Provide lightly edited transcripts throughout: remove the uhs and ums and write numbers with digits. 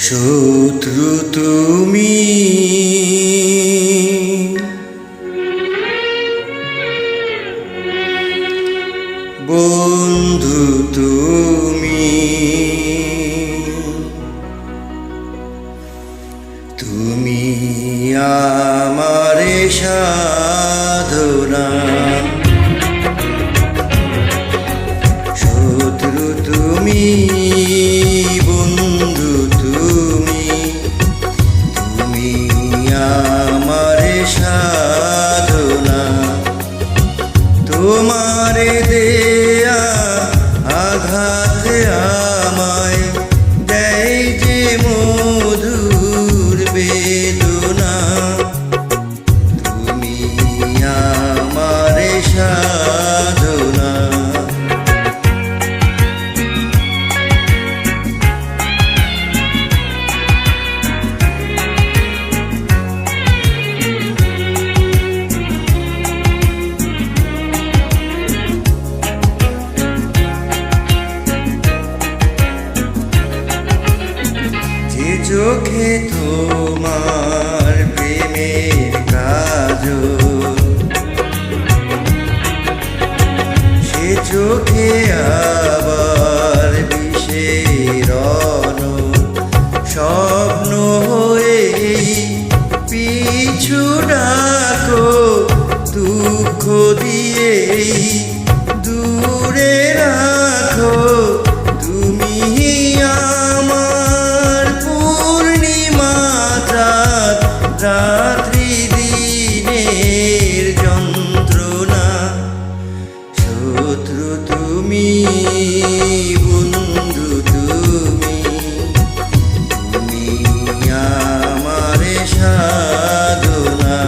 শত্রু তুমি, বন্ধু তুমি, তুমি আমারে সাধনা। শত্রু তুমি, বন্ধু তুমি, তুমি আমারে সাধনা। তোমারে দেয়া আঘাতে আমায় দেয় যে মধুর বেদনা। তুমি আমারে সাধনা। চোখে তোমার প্রেমের কাজল, সে চোখে আবার বিষের স্বপ্ন হয়ে পিছু ডাকো, দুঃখ দিয়ে দূরে রাখো। তুমি রাত্রি দিনের যন্ত্রণা। শত্রু তুমি, বন্ধু তুমি, তুমি আমারে সাধনা।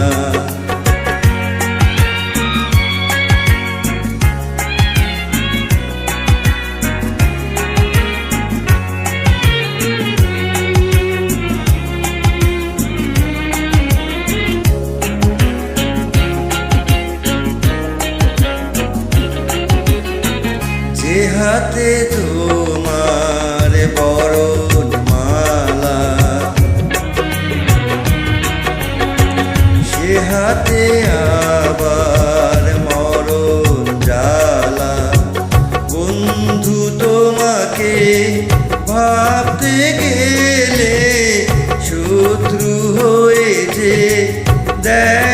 হাতে তোমার বরণ মালা, সে হাতে আবার মরণ জ্বালা। বন্ধু তোমাকে ভাবতে গেলে শত্রু হয়েছে দেয়